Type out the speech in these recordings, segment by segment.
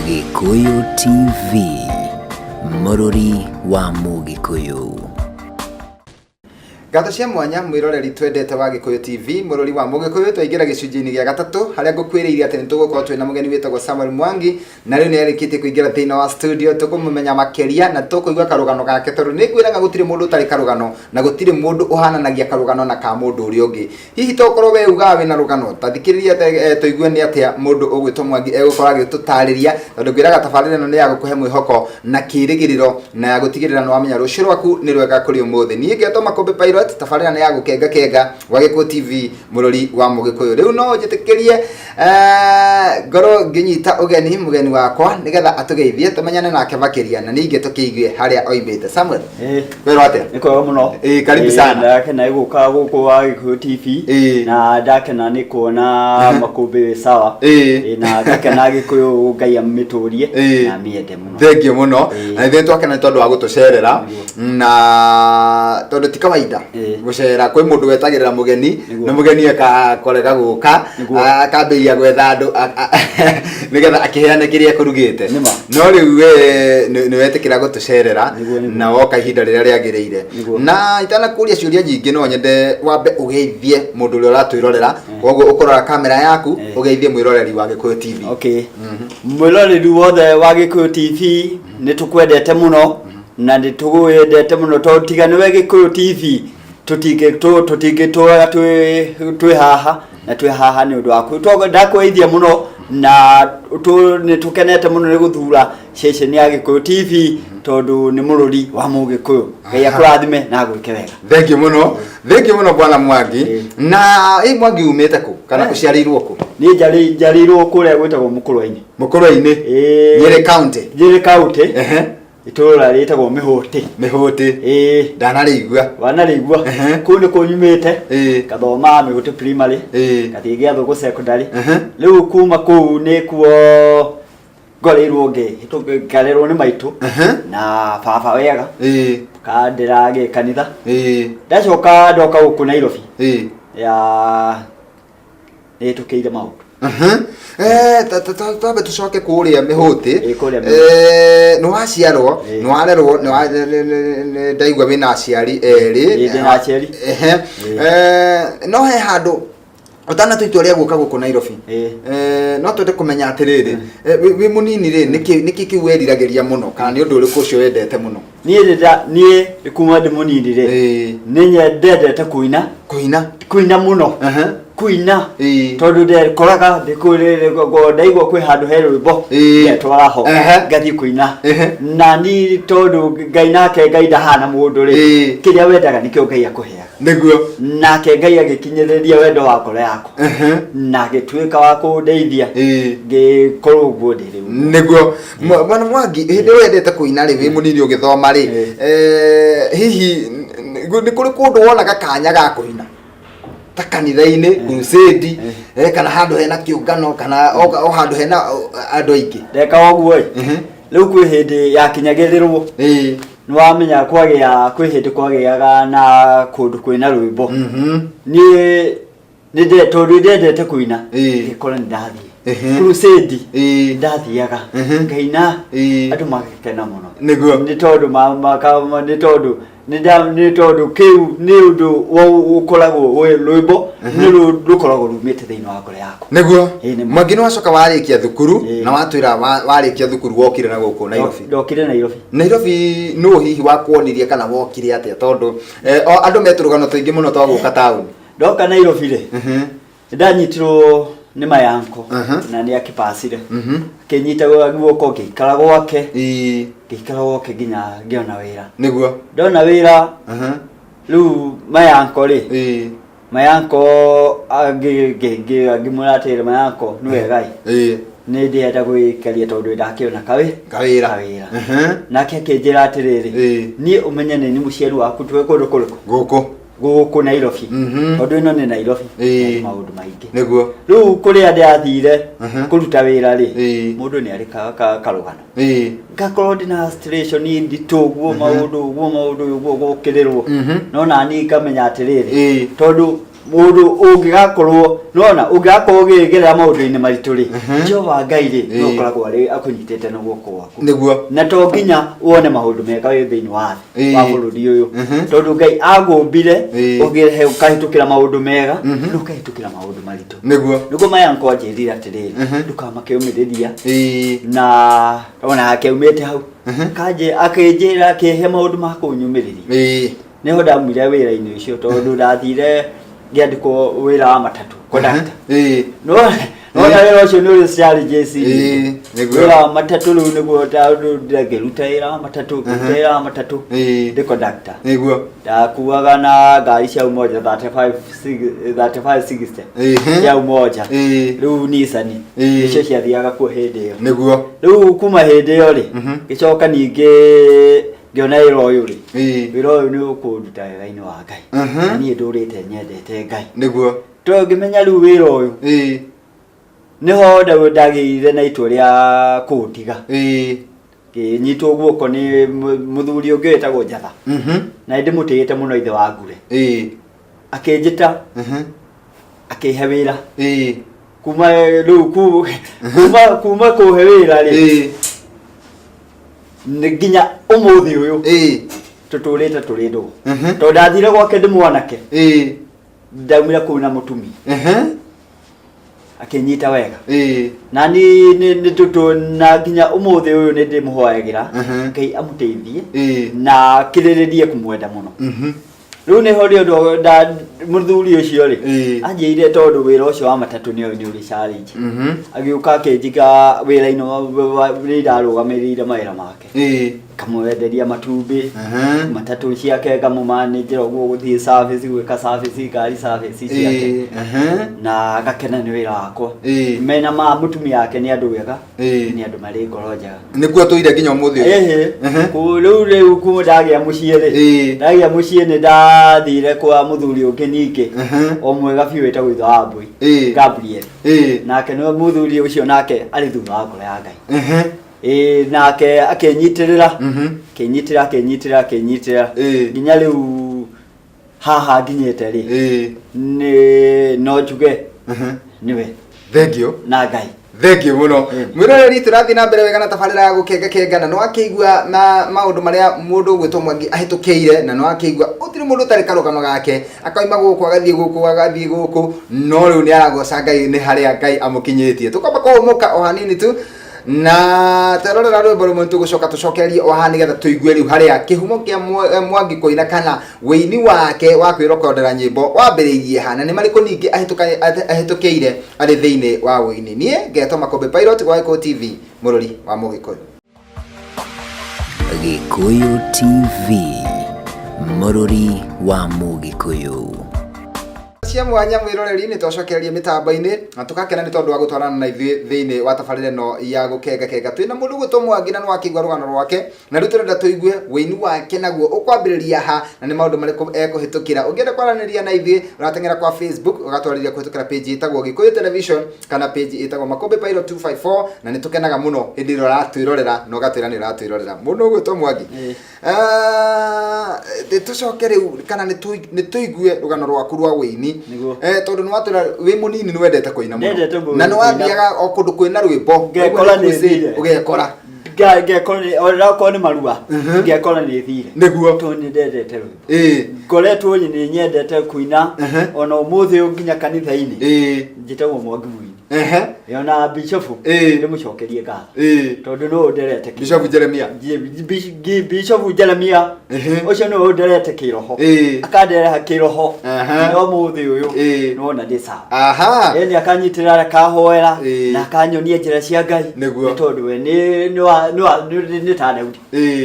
Gikuyu TV, Mũrũri wa Mũgĩkũyũ. Gata cia mwanya mwiroreri twendete wa Gikuyu TV, Mũrũri wa Mũgĩkũyũ, twaingĩra gĩcunjĩ-inĩ gĩa gatatũ harĩa ngũkwĩrĩire atĩ nĩtũgũkorwo twĩna mũgeni wĩtagwo Samuel Mwangi, na rĩu nĩarĩkĩtie kũingĩra thĩinĩ wa studio. Tũkũmũmenya makĩria na tũkũigua karũgano gake, tondũ nĩngwĩraga gũtirĩ mũndũ ũtarĩ karũgano na gũtirĩ mũndũ ũhananagia karũgano na ka mũndũ ũrĩa ũngĩ. Hihi tokorwo we ugaga wĩna rũgano, tathikĩrĩria tũigue nĩ atĩa mũndũ ũgwĩtwo Mwangi egũkorwo agĩtũtarĩria, tondũ ngwĩraga tabarĩra ĩno nĩ ya gũkũhe mwĩhoko na kĩĩrĩgĩrĩro na ya gũtigĩrĩra nĩ wamenya rũciũ rwaku nĩ rwega kũrĩ ũmũthĩ. Niĩ Ngetwo Makũmbĩ Pilot, tabarĩra nĩ ya gũkenga kenga wa Gikuyu TV, Mũrũri wa Mũgĩkũyũ. Rĩu no njĩtĩkĩrie ngorwo ngĩnyita mũgeni wakwa nĩgetha atũgeithie tũmenyane nake makĩria na ningĩ tũkĩigue harĩa oimĩte. Samuel, wĩra atĩa? Nĩ kwega mũno. Karibu sana. Ndakena gũka gũkũ wa Gikuyu TV na ndakena nĩ kuona Makũmbĩ sawa. Na ndakena Gikuyu Ngai amĩtũrie na mĩende mũno. Thengiũ mũno. Na ithuĩ twakena nĩ tondũ wa gũtũcerera na tondũ ti kawaida gũcera kwĩ mũndũ wetagĩrĩra mũgeni na mũgeni akakorega gũka akambĩrĩria gwetha andũ nĩgetha akĩheane kĩrĩa ekũrugĩte. No rĩu we nĩwetĩkĩra gũtũcerera na woka ihinda rĩrĩa rĩagĩrĩire. Na itanakũria ciũria nyingĩ no nyende wambe ũgeithie mũndũ ũrĩa ũratwĩrorera, koguo ũkũrora kamera yaku ũgeithie mwĩroreri wa Gikuyu TV. Okay. Mwĩroreri wothe wa Gikuyu TV nĩtũkwendete mũno na nĩtũgwendete mũno tondũ tiga nĩwe Gikuyu TV tũtingĩtũra twĩ haha na twĩ haha nĩ ũndũ waku. Ndakũgeithia mũno na nĩtũkenete mũno nĩ gũthura ceceni ya Gikuyu TV tondũ nĩ Mũrũri wa Mũgĩkũyũ. Ngai akũrathime na agwĩke wega. Thengiũ mũno bwana Mwangi. Na Mwangi umĩte kũ kana ũciarĩirwo kũ? Niĩ njarĩirwo kũrĩa gwĩtagwo Mũkũrwa-inĩ. Mũkũrwa-inĩ? Nyeri County. Nyeri County. Itũra rĩtagwo Mĩhũtĩ. Ndanarĩigua. Wanarĩigua. Kũu nĩ kũnyumĩte. Gathoma Mĩhũtĩ primary. Gathiĩ Gĩathũngũ secondary. Rĩu kuma kũu nĩkuo ngoreirwo ngarerwo nĩ maitũ na baba wega. Kandĩra gĩkanitha. Ndacoka ndoka gũkũ Nairobi. Nĩtũkĩire maũndũ. Twabe tucoke kũrĩa Mĩhũtĩ. Nĩ waciarwo, nĩ warerwo, ndaigua wĩna aciari erĩ. Ndĩna aciari. No he handũ ũtanatũitua rĩa gũka gũkũ Nairobi. No twende kũmenya atĩrĩrĩ, wĩ mũnini rĩ nĩkĩ kĩu weriragĩria mũno kana nĩ ũndũ ũrĩkũ ũcio wendete mũno? Niĩ kuma ndĩ mũnini rĩ nĩnyendete kuina mũno. Kuina tondũ ndekoraga ndaigua kwĩ handũ he rwĩmbo ngetwara ho ngathiĩ kuina. Na ni tondũ Ngai nake Ngai ndahana mũndũ rĩ kĩrĩa wendaga nĩkĩo Ngai akũheaga. Nĩguo. Nake Ngai agĩkinyĩrĩria wendo wa ngoro yakwa na gĩtuĩka wa kũndeithia ngĩkorwo ũguo ndĩ rĩu. Nĩguo. Bwana Mwangi, hĩndĩ wendete kuina rĩ wĩ mũnini ũgĩthoma rĩ hihi nĩ kũrĩ kũndũ wonaga kanya ga kũina ta kanitha-inĩ, crusade, kana handũ hena kĩũngano kana o handũ hena andũ aingĩ? Ndeka ũguo rĩu kwĩ hĩndĩ yakinyagĩrĩrwo nĩwamenya kwĩ hĩndĩ kwagĩaga na kũndũ kwĩna rwĩmbo. Niĩ tondũ ndendete kuina ngĩkora nĩndathiĩ crusade, ndathiaga ngaina andũ magĩkena mũno. Nĩguo. Nĩ tondũ kĩu nĩ ũndũ ũkoragwo rwĩmbo nĩ rũkoragwo rumĩte thĩinĩ wa ngoro yaku. Nĩguo. Mwangi nĩwacoka warĩkia thukuru na watwĩra warĩkia thukuru wokire na gũkũ Nairobi? Ndokire Nairobi. Nairobi nũ hihi wakuonirie kana wokire atĩa tondũ andũ metũrũgano tũingĩ mũno twa gũka taũni? Ndoka Nairobi rĩ ndanyitirwo nĩ mayanko na nĩ akĩpacire kĩnyita guoko ngĩikara gwake nginya ngĩona wĩra. Nĩguo. Ndona wĩra rĩu mayanko rĩ mayanko ngĩmwĩra atĩrĩ mayanko nĩ wega nĩ ndĩenda gwĩkaria tondũ ndakĩona kawĩra. Nake akĩnjĩra atĩrĩrĩ niĩ ũmenye nĩ mũciari waku twĩ kũndũ kũrĩkũ? Gũkũ Nairobi. Tondũ ĩno nĩ Nairobi maũndũ maingĩ. Nĩguo. Rĩu kũrĩa ndĩathire kũruta wĩra rĩ mũndũ nĩ arĩ karũgano. Ngakorwo ndĩna station nditũ ũguo maũndũ ũguo gũkĩrĩrwo. No nani ngamenya atĩrĩrĩ tondũ mundu ungigakorwo nona ungigakorwo ugigerera maundu-ini maritu ri Jehova Ngai ri no koragwo ari akunyitete na guoko gwaku niguo na to nginya wone maundu mega wi thiini wa bururi uyu tondu Ngai agumbire ugirehe ukahitukira maundu mega nukahitukira maundu maritu niguo maya nkonjirira atiriri ndukamakiumiriria na ona akiumite hau kaje akinjira akihe maundu ma kunyumiriria niho ndamwire wira-ini ucio tondu ndathire ngiandikwo wira wa matatu conductor no wira ucio ni uri challenges wira wa matatu riu niguo ngiruta wira wa matatu ndi conductor niguo ndakuaga na ngari cia umoja 3560 ya umoja riu Nissan icio ciathiaga kuo hindi iyo niguo riu kuma hindi iyo ri gicoka ningi ngiona wira uyu ri wira uyu ni ukunduta wira-ini wa Ngai ni ndurite nyendete Ngai niguo to ngimenya riu wira uyu niho ndagirire na itua ria kutiga nyitwo guoko ni muthuri ungi wetagwo Njatha na ndimutiyite muno ithe wa Ngure akinjita akihe wira kuma riu kuma kuhe wira ri nginya umuthi uyu tuturite turi ndu to ndathire gwake ndi mwanake ndaumira kuu na mutumi akinyita wega na ni tutu na nginya umuthi uyu ni ndimuhoyagira Ngai amuteithie na kiriririe kumwenda muno riu ni ho rio nda muthuri ucio ri anjire tondu wira ucio wa matatu ni uri challenge agiuka akinjiga wira-ini ri ndarugamirire mawira make kamwenderia matumbi matatu ciake ngamumanĩnjĩra ũguo gũthiĩ service gwĩka service ngari service ciake na agakena nĩ wĩra wakwa mena ma mũtumia yake nĩ andũ wega nĩ andũ marĩ ngoro njega nĩkuo tũire nginya ũmũthĩ rĩu kuma ndagĩa mũciĩ rĩ ndagĩa mũciĩ nĩ ndathire kwa mũthuri ũngĩ ningĩ o mwega biũ wĩtagwo ithe wa Mbui Gabriel nake nĩ mũthuri ũcio nake arĩ thutha wa ngoro ya Ngai nake akenyitirira kenyitira nginya riu haha nginyete ri ni no njuge niwe thengio na Ngai thengio muno mwiroreri turathi na mbere wega na tabarira ya gukengana no akigua na maundu maria mundu gwitwo Mwangi ahitukiire na no akigua utiri mundu tari karugano gake akaima guku agathie guku no riu ni aragoca Ngai ni haria Ngai amukinyitie tukomba kumuka o hanini tu na terorera rwimbo rumwe tugucoka tucokerie o haha nigetha tuigue riu haria kihumo kia Mwangi kuina kana wini wake wa kwirokondera nyimbo wambiriirie hana ni mariko ningi ahitukiire ari thiini wa wini nie ngeto Makombe Pilot wa Gikuyu TV murori wa Mugikuyu Gikuyu TV murori wa Mugikuyu cia mwanya mwiroreri ni twacokererie mitambo-ini na tukakena ni tondu wa gutwarana na ithuĩ thiini wa tabarĩra ĩno ya gukenga twina mundu gwitwo Mwangi na nĩwakĩigua rũgano rwake na rĩu tũrenda tũigue wĩini wake naguo ũkwambĩrĩria ha na nĩ maũndũ marĩkũ ekũhĩtũkĩra ũngĩenda kwaranĩria na ithuĩ ũrateng'era kwa Facebook ũgatwarĩria kũhĩtũkĩra page ĩtagwo Gikuyu Television kana page ĩtagwo Makombe Pilot 254 na nĩ tũkenaga mũno hĩndĩ ĩrĩa ũratwĩrorera na ũgatwĩra nĩ ũratwĩrorera mũndũ gwitwo Mwangi tucoke rĩu kana nĩ tũigue rũgano rwaku rwa wĩini tondu nĩ watwĩra wĩ mũnini nĩ wendete kũina mũno na nĩ wathiaga o kũndũ kwĩna rwĩmbo ũgekora ngekora nĩ marua ngekora nĩ thire nĩguo to nĩ ndendete rwĩmbo ngoretwo nĩ nyendete kuina ona ũmũthĩ nginya kanitha-inĩ njĩtagwo Mwangi Mũini yona bishop ndĩmũcokerie ngatho tondu no nderete Bishop Jeremia Bishop Jeremia ucio no nderete kĩroho akandereha kĩroho no mũthĩ ũyũ nona ndĩ sawa ni akanyitirira akahoera na akanyonia njĩra cia Ngai tondu we nĩ ta Daudi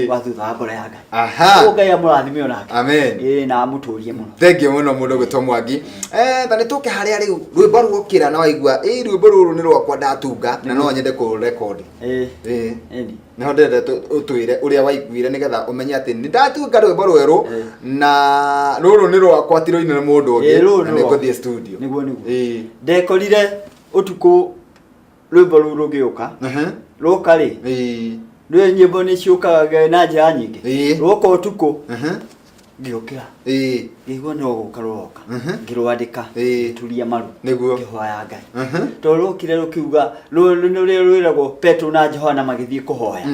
wa thutha wa ngoro ya Ngai Ngai amũrathime onake amen na amũtũrie mũno thengio mũno mũndũ gwĩtwo Mwangi ta nĩ tũke harĩa rĩu rwĩmbo ruokĩra na waigua rwĩmbo rũrũ nĩ rwakwa ndatunga na no nyende kũrekondi nĩho ndĩrenda ũtwĩre ũrĩa waiguire nĩgetha ũmenye atĩ nĩ ndatunga rwĩmbo rwerũ na rũrũ nĩ rwakwa ti rũine na mũndũ ũngĩ na nĩ ngũthiĩ studio nĩguo ndekorire ũtukũ rwĩmbo rũu rũgĩũka rũka rĩ nyĩmbo nĩ ciũkaga na njĩra nyingĩ rũka ũtukũ Giokira giguo no gukaroka ngirwandika tulia maru niguo kihoya Ngai torokire rukiuga rwiragwo Petro na Johana magithii kuhoya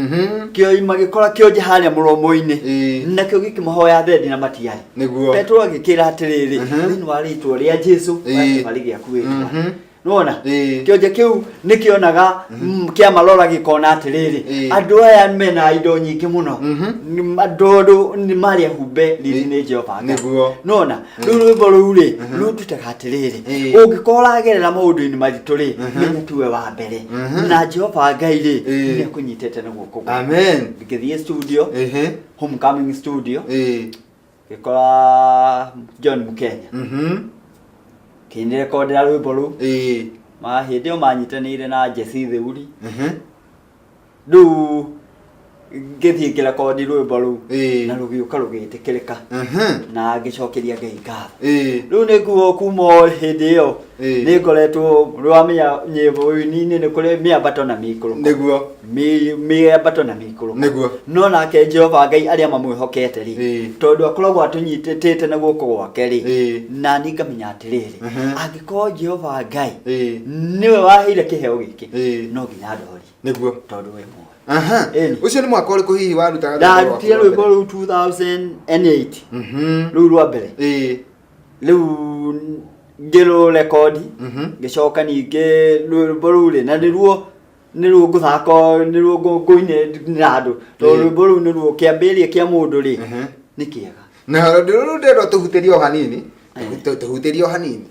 kio magikora kionje haria muromo-ini nakio gikimahoya thendi na matiari niguo Petro agikira atiriri thini wa ritwa ria Jesu bali giakuitwa nona kionje kiu nikionaga kia malora gikona atiriri andu aya mena indo nyingi muno andu ni maria humbe lini Jehova niguo nona rwimbo ruu ri rututaga atiriri ungikora gerera maundu-ini maritu ri menya tuwe wa mbere na Jehova Ngai ri ni akunyitete na guoko amen ngithie studio homecoming studio gikora John Mukenya kini rekordera rwimbo ruu mahindi o manyitanire na Jesse Theuri du ngithie ngirekondi rwimbo ruu na rugiuka rugitikirika na ngicokeria Ngai ngatho riu niguo kuma hindi iyo ningoretwo rwamenya nyimbo wini-ini ni kuri miambato na mikuru niguo miambato na mikuru niguo no nake Jehova Ngai aria mamwihokete ri tondu akoragwo atunyitete na guoko gwake ri na ningamenya atiriri angikorwo Jehova Ngai niwe waheire kiheo giki no nginya ndori niguo tondu we mwe ucio ni mwaka uriku hihi warutaga ndarutire rwimbo ruu 2008 ruu rwa mbere riu ngiro rekodi ngicoka ningi rwimbo ruu ri na niruo nguthako niruo nguine na andu tondu rwimbo ruu niruo kiambiria kia mundu ri ni kiega na ruu ndero tuhutirio hanini tuhutirio hanini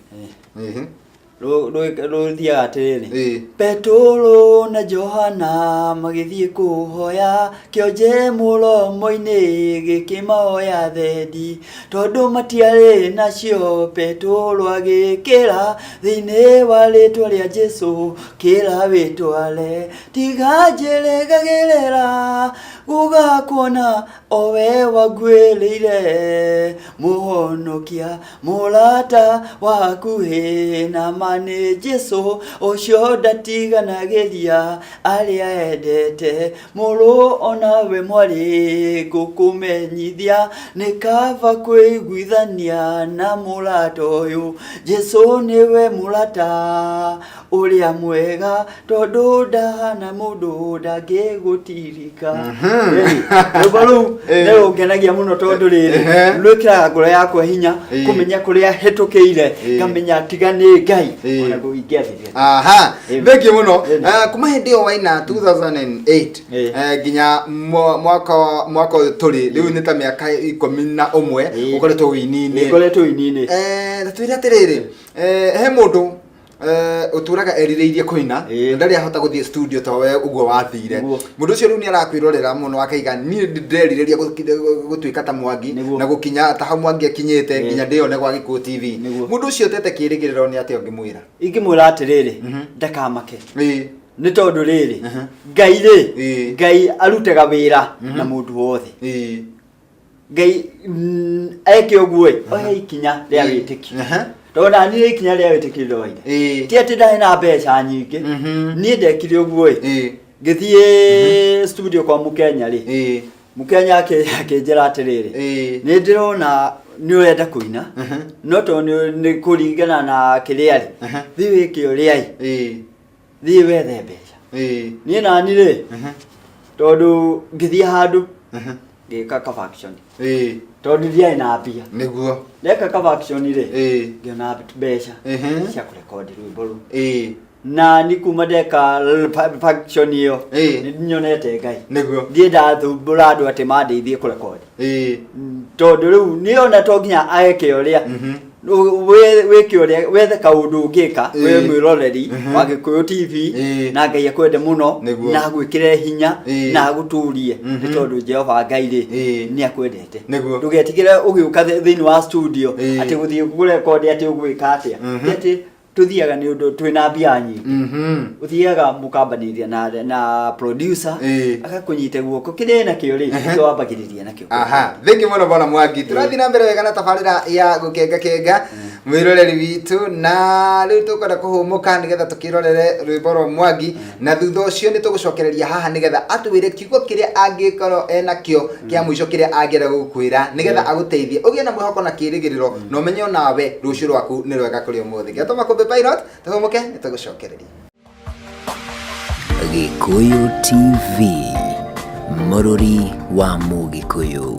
ruthiaga atiriri Petro na Johana magithii kuhoya kionje muromo-ini gikimahoya thendi tondu matiari nacio Petro agikira thiini wa ritwa ria Jesu kira witware tiga njiregagirira gugakuona owe wagwirire muhonokia murata wakuhi na mane Jesu ucio ndatiganagiria aria endete muru onawe mwari gukumenyithia ni kaba kwiguithania na murata uyu Jesu niwe murata uria mwega tondu ndahana mundu ndangigutirika rwimbo ruu ngenagia muno tondu riri rwikiraga ngoro yakwa hinya kumenya kuria hitukiire ngamenya tiga ni Ngai ona guingiathiria thengi muno kuma hindi iyo waina 2008 nginya mwaka uyu turi riu ni ta miaka 11 ukoretwo wini-ini twire atiriri he mundu uturaga erirĩirie kuina ndari ahota guthie studio ta we uguo wathire mundu ucio riu ni arakwirorera muno akaiga ni ndirerireria gutuika ta Mwangi na gukinya ta ha Mwangi akinyite nginya ndione gwa Gikuyu TV mundu ucio tete kirigiriro ni ate ngimwira ingimwira atiriri ndakamake ni tondu riri Ngai arutaga wira na mundu wothe Ngai eke uguo oya ikinya ria witiki tona ni ikinya ria witiki ndoire ti ati ndari na mbeca nyingi ni ndekire uguo ngithie studio kwa Mukenya ri Mukenya akinjira atiriri ni ndirona ni urenda kuina no to ni kuringana na kiriari thi wiki uriai thi wethe mbeca ni nani ri tondu ngithie handu ngika ka faction tondu ndiai na mbia niguo ndeka ka faction ri ngiona mbeca cia kurekondi rwimbo ruu na ni kuma ndeka faction iyo ni nyonete Ngai niguo ndie ndathumbura andu ati mandeithie kurekondi tondu riu ni ona to nginya aeke uria wiki uria wethe kaundu ungika we mwiroreri wa Gikuyu TV na Ngai akwende muno na gwikire hinya na guturie ni tondu Jehova Ngai ri ni akwendete ndugetigire ugiuka thiini wa studio ati guthie kurekondi ati ugwika atia ati tuthiaga ni undu twina mbia nyingi uthiaga mukambaniria na producer akakunyite guoko kire na kio ri twambagiriria na kio thengi muno bona Mwangi turathi na mbere wega na tabarira ya gukenga mwiroreri witu na riu tukwenda kuhumuka nigetha tukirorere rwimbo rwa Mwangi na thutha ucio ni tugucokereria haha nigetha atwire kiugo kiria angikorwo enakio kia mwisho kiria angienda gukwira nigetha aguteithie ugie na mwihoko na kirigiriro no menyo nawe rucio rwaku ni rwega kuri umuthi gatoma kumbe pilot tuhumuke ni tugucokereria Gikuyu TV, Mũrori wa Mũgĩkũyũ.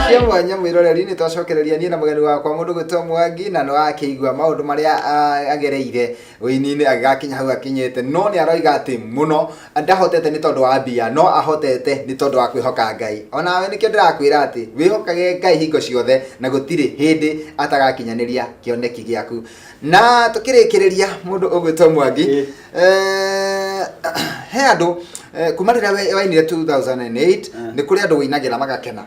Cia mwanya mwiroreri ni twacokereria nie na mugeni wakwa mundu gwitwo Mwangi na no akĩigua maundu maria agereire wini-ini agakinya hau akinyete no ni aroiga ati muno ndahotete ni tondu wa mbia no ahotete ni tondu wa kwihoka Ngai onawe nikio ndirakwira ati wihokage Ngai hingo ciothe na gutiri hindi atagakinyaniria kioneki giaku na tukirikireria mundu ugwitwo Mwangi he andu kuma rira wainire 2008 ni kuri andu winagira magakena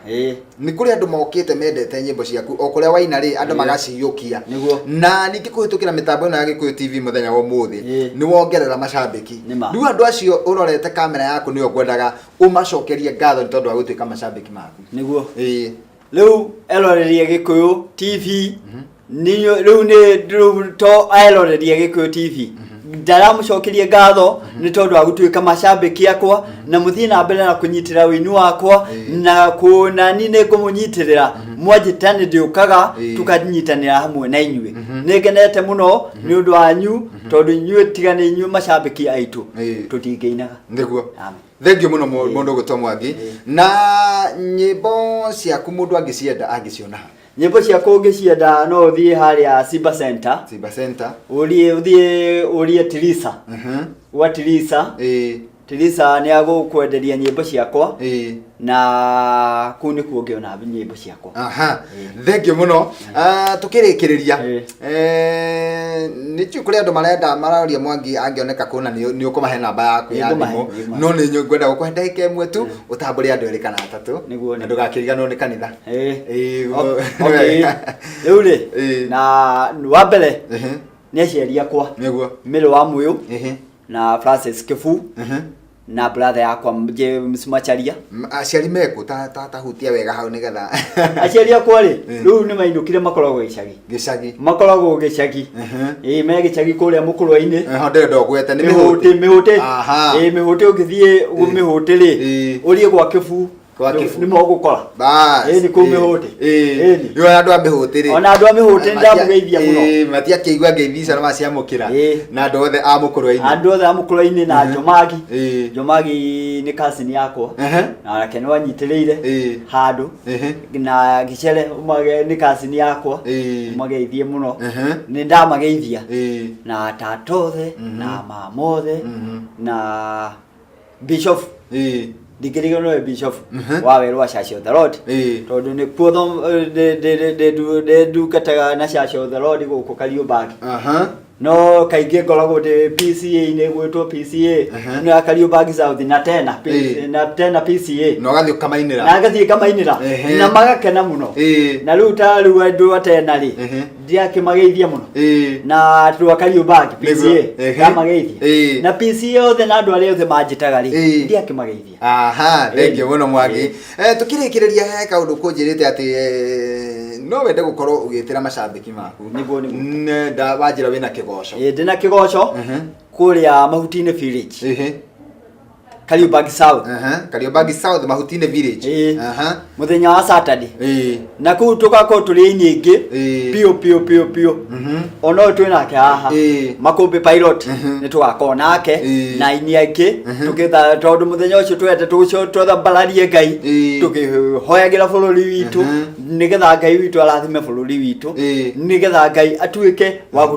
ni kuri andu mokite mendete nyimbo ciaku o kuria waina ri andu magaciyukia na ningi kuhitukira mitambo ino ya Gikuyu TV muthenya wa umuthi ni wongerera macambiki riu andu acio urorete kamera yaku ni ogwendaga umacokerie ngatho ni tondu wa gutuika macambiki maku niguo riu erorerie Gikuyu TV niyo riu ni to erorerie Gikuyu TV ndaramucokerie ngatho ni tondu wa gutuika macambiki akwa na muthii na mbere na kunyitira winu wakwa na kuna nine ngumunyitirira mwanjitani ndiukaga tukanyitanira hamwe na inyue nigenete muno ni undu wanyu tondu inyue tigane inyue macambiki aitu tutingeinaga niguo thengio muno mundu gwitwo Mwangi na nyimbo ciaku mundu angiciona nyimbo cia kungicienda no uthie haria Simba Center urie Tirisa wa Tirisa Tirisa ni agukwenderia nyimbo ciakwa na kuni kuongeona nyimbo ciakwa thengio muno tukirikiriria ni kuri andu marenda mararia Mwangi angioneka kuna ni ukumahe namba yaku ya thimu no ni ngwenda gukwe ndagika imwe tu utamburi andu eri kana atatu na ndugakiriganwo ni kanitha okay riu ri na wa mbere ni aciari akwa niguo Miro wa Muyu na Francis Kifu na brother yakwa James Macharia aciari meku ta hutia wega hau nigetha aciari akwa ri riu ni mainukire makoragwo gicagi makoragwo gicagi me gicagi kuria mukurwa-ini honde ndogwete ni mihute mihute ugithie mihute ri urie gwa Kifu ni mogukora ni ku mihute yo andu amihute ri ona andu amihute ndamugeithia muno matia kiigua ngeithi ma ciamukira na andu othe amukurwa-ini na Jomagi ni cousin yakwa na nake ni wanyitiriire handu na Gichere umage ni cousin yakwa mageithie muno ni ndamageithia na tatothe na mamothe na Bishop Dikirigo no Bishop wa werwa Church of the Lord tondu ni kuotho de du kataga na Church of the Lord guku Kariobangi no kaige ngoragwo de PCA ni gwitwo PCA no ya Kariobangi South na tena PCA no gathi kamainira na gathi kamainira na magakena muno na riu ta riu andu atena ri ndiakimageithia muno na andu Kariobangi PCA kamageithia na PCA othe na andu aria othe manjitaga ri ndiakimageithia thengio muno Mwangi tukirikiriria he kaundu kunjirite ati no wende gukorwo ugitira macambiki maku niguo nda wajira wina kigoco ndina kigoco kuria Mahutini Village Kariobangi South Mahutini Village muthenya wa Saturday na ku tukako tuli nyingi pio ono twina ke haha Makumbi Pilot ni tugakona nake na ini aingi tukitha tondu muthenya ucio twete twotha balarie Ngai tukihoyagira bururi witu nigetha Ngai witu arathime bururi witu nigetha Ngai atuike wa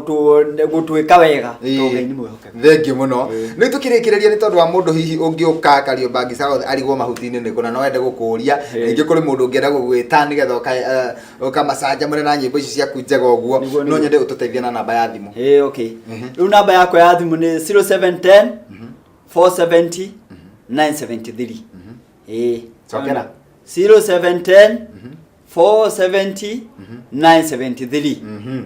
gutuika wega tugeini mwihoke thengio muno ni tukirikireria ni tondu wa mundu hihi ungiuka Kariobangi South arigwo mahutini ni kuna no wende gukuria ingi kuri mundu ungienda gugwita nigetha ukamacanja mure na nyimbo ici ciaku njega uguo no nyende ututeithia na namba ya thimu okay riu namba yakwa ya thimu ni 0710 470 973 cokera 0710 470 973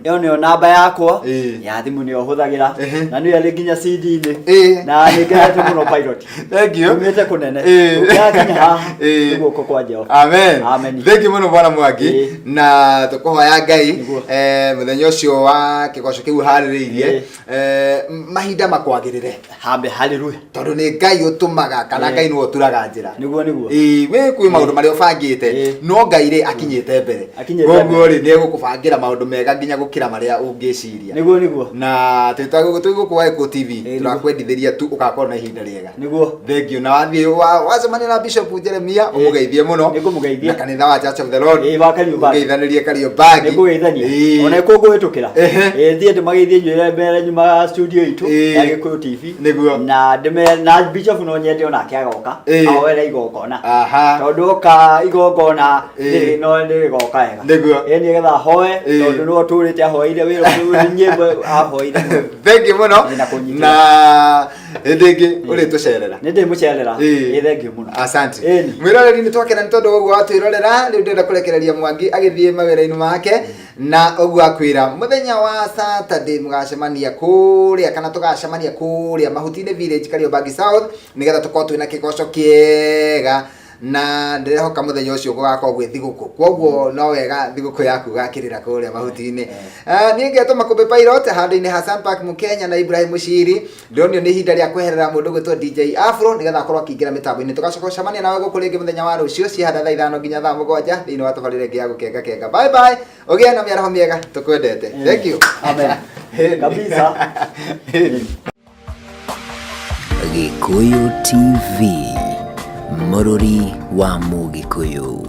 iyo niyo namba yakwa ya thimu niyo huthagira na niyo ari nginya CD ni na nigete muno pilot thank you umete kunene ukiakinya haha niguo kwa Jehova amen thank you muno bwana Mwangi na tukuhoya Ngai muthenya ucio wa kigoco kiu haririirie mahinda makwagirire hambe haleluya tondu ni Ngai utumaga kana Ngai no uturaga njira niguo we kwi maundu mari ubangite no Ngai ri akinyete mbere gogo ri ni egukubangira maundu mega nginya gukira maria ungiciria niguo na tuiguku kwa Eko TV turakwendithiria tu ugakorwo na ihinda riega niguo thank you na wathie wacemania na Bishop Jeremia umugeithie muno nigumugeithia na kanitha wa Church of the Lord bakariuba ngeithanirie Kariubangi nigugeithania ona kungwitukira thie ndimageithie nywire mbere nyuma studio itu ya Gikuyu TV niguo na ndime na Bishop no nyende ona akiagoka awera igokona tondu ka igokona no ndi goka ega niguo ni getha hoe tondu no turite ahoire wira nyimbo ahoire thank you muno na ndingi uri tucerera ndi mucerera thank you muno asante mwiroreri ni twakena ni tondu uguo atwirorera riu ndenda kurekereria Mwangi agithie mawira-ini make na uguo akwira muthenya wa Saturday mugacemania kuria kana tugacemania kuria Mahutini Village Kariubangi South nigetha tukorwo twina kigoco kiega na ndirehoka muthenya ucio gugakorwo gwi thiguku kwoguo no wega thiguku yaku gakirira kuria Mahutini ni ngetuma kumbe pilot handu-ini Hassan Park Mukenya na Ibrahim Mushiri ndionio ni ihinda ria kweherera mundu gwitwo DJ Afro nigetha akorwo akiingira mitambo-ini tugacoka gucemania nawe guku ringi muthenya wa rucio ciahanda thaa 5 nginya thaa 7 thiini wa tabarire ngi ya gukenga kenga bye bye ugie na miaraho miega tukwendete thank you amen kabisa Gikuyu TV Mururi wa Mugikuyu.